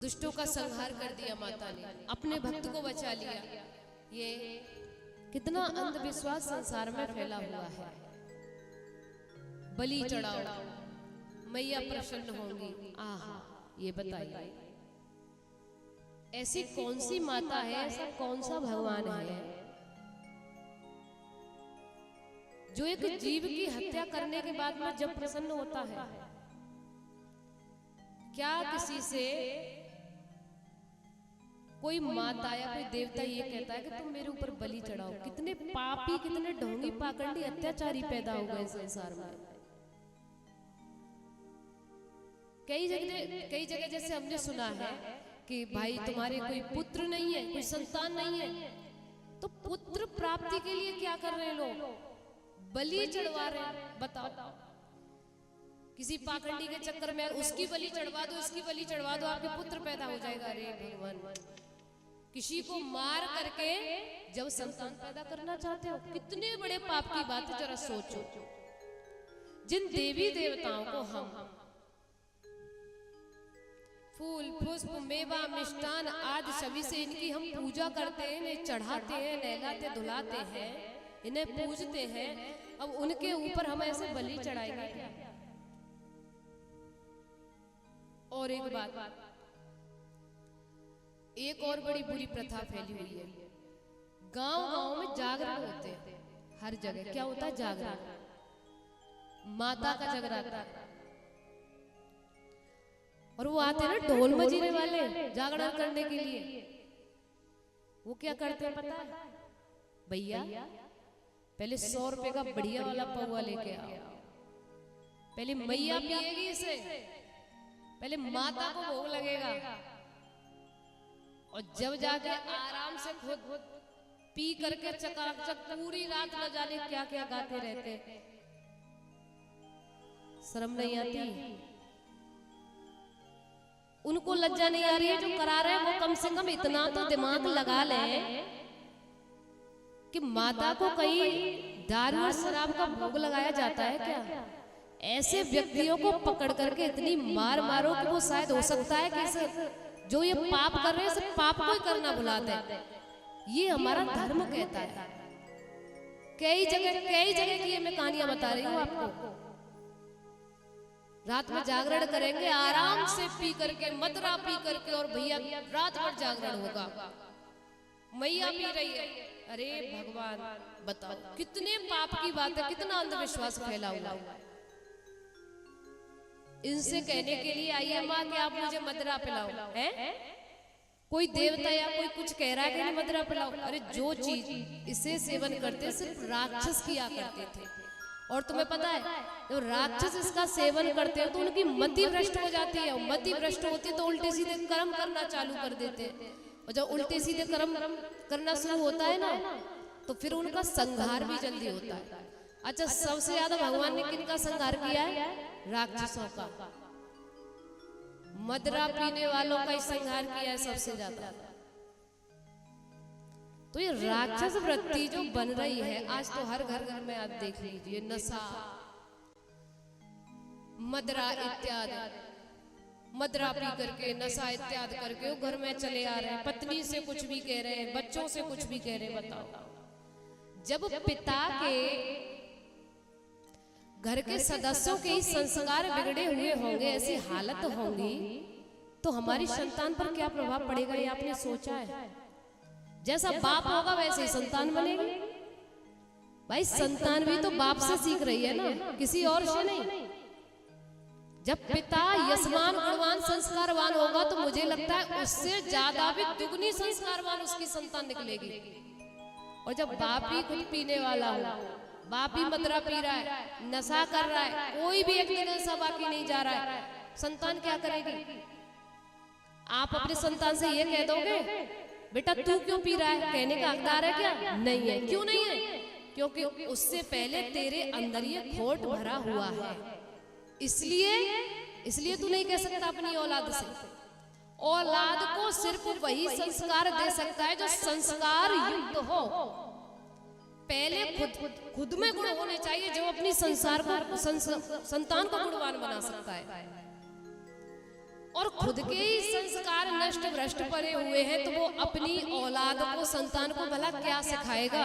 दुष्टों का संहार कर दिया माता ने, अपने भक्त को बचा लिया। ये कितना अंधविश्वास संसार में फैला हुआ है। बलि चढ़ाओ, मैया प्रसन्न होंगी, आहा, ये बताइए ऐसी कौन सी माता है, ऐसा कौन सा भगवान है जो एक जीव की हत्या करने के बाद में जब प्रसन्न होता है? क्या किसी से कोई माता या कोई देवता ये कहता है कि तुम मेरे ऊपर बलि चढ़ाओ? कितने पापी, कितने ढोंगी पाखंडी अत्याचारी पैदा हो गए संसार में। कई जगह जैसे हमने सुना है कि भाई तुम्हारे कोई पुत्र नहीं है, कोई संतान नहीं है, तो पुत्र प्राप्ति के लिए क्या कर रहे हैं लोग? बलि चढ़वा रहे हैं। बताओ, किसी पाखंडी के चक्कर में उसकी बलि चढ़वा दो, इसकी बलि चढ़वा दो, आपके पुत्र पैदा हो जाएगा। अरे भगवान, किसी को मार करके जब संतान पैदा करना चाहते हो, कितने बड़े पाप की बात है, जरा सोचो। जिन देवी देवताओं को हम फूल पुष्प मेवा मिष्टान आदि सभी से इनकी हम पूजा करते हैं, इन्हें चढ़ाते हैं, नहलाते धुलाते हैं, इन्हें पूजते हैं, अब उनके ऊपर हम ऐसे बलि चढ़ाएंगे क्या? और एक बात, एक और बड़ी बुरी प्रथा फैली हुई है। गांव-गांव में जागरण होते हैं, हर जगह क्या होता है? जागरण, माता का जगराता। और वो आते हैं ना ढोल मजीरे वाले जागरण करने के लिए। वो क्या करते हैं पता है? भैया पहले 100 रुपए का बढ़िया वाला पौवा लेके आओ, पहले मैया पिएगी इसे, पहले माता को भोग लगेगा, और जब जाके आराम से खुद पी करके चकाचक पूरी रात न जाने क्या क्या गाते रहते। शर्म नहीं आती? उनको लज्जा नहीं आ रही है जो करा रहे हैं? वो कम से कम इतना तो दिमाग लगा लें कि माता को कहीं दारू और शराब का भोग लगाया जाता है क्या? ऐसे व्यक्तियों को पकड़ करके इतनी मार मारो कि वो शायद हो सकता है कि जो ये पाप कर रहे हैं सिर्फ पाप को ही करना भुलाते हैं। ये हमारा धर्म कहता है। कई जगह की ये मैं कहानियां बता रही हूँ आपको। रात में जागरण करेंगे आराम से पी करके, मदरा पी करके, और भैया रात भर जागरण होगा, मैया पी रही है। अरे भगवान, बताओ कितने पाप की बात है, कितना अंधविश्वास फैला हुआ है। इनसे कहने के लिए आई है माँ कि आप मुझे मदरा पिलाओ, है कोई देवता या कोई कुछ कह रहा है कि नहीं मदरा पिलाओ? अरे जो चीज इसे सेवन करते सिर्फ राक्षस किया करते थे। और तुम्हें पता है जब राक्षस इसका सेवन करते हैं तो उनकी मति भ्रष्ट हो जाती है, और मति भ्रष्ट होती है तो उल्टे सीधे कर्म करना चालू कर देते हैं, और जब उल्टे सीधे कर्म करना शुरू होता है ना तो फिर उनका संहार भी जल्दी होता है। अच्छा, सबसे ज्यादा भगवान ने किनका संहार किया है? राक्षसों का। मदरा पीने वालों का ही संहार किया है सबसे ज्यादा। तो ये राक्षस वृत्ति जो बन रही है आज, तो हर घर घर में आप देख लीजिए, नशा, मदरा इत्यादि, मदरा पी करके, नशा इत्यादि करके वो घर में चले आ रहे हैं, पत्नी से कुछ भी कह रहे हैं, बच्चों से कुछ भी कह रहे हैं। बताओ, जब पिता के घर के सदस्यों के ही संस्कार बिगड़े हुए होंगे, ऐसी हालत होंगी, तो हमारी संतान पर क्या प्रभाव पड़ेगा ये आपने सोचा है? जैसा बाप होगा वैसे ही संतान बनेगी। भाई संतान भी तो बाप से सीख रही है ना, किसी और से नहीं। जब पिता यशमान गुणवान संस्कारवान होगा तो मुझे लगता है उससे ज्यादा भी दुगनी संस्कारवान उसकी संतान निकलेगी। और जब बाप ही खुद पीने वाला हो, बाप ही मदरा पी रहा है, नशा कर रहा है, कोई भी एक दिन ऐसा बाकी नहीं जा रहा है, संतान क्या करेगी? आप अपने संतान से ये कह दोगे बेटा तू क्यों पी रहा है? कहने का हकदार है क्या? नहीं है। क्यों नहीं है? क्योंकि उससे पहले तेरे अंदर ये खोट भरा हुआ है, इसलिए तू नहीं कह सकता अपनी औलाद से। औलाद को सिर्फ वही संस्कार दे सकता है जो संस्कार युक्त हो। पहले खुद में गुण होने चाहिए जो अपनी संतान को गुणवान बना सकता है। और खुद के ही संस्कार नष्ट भ्रष्ट पड़े हुए हैं, तो वो अपनी औलाद को, संतान को भला क्या सिखाएगा?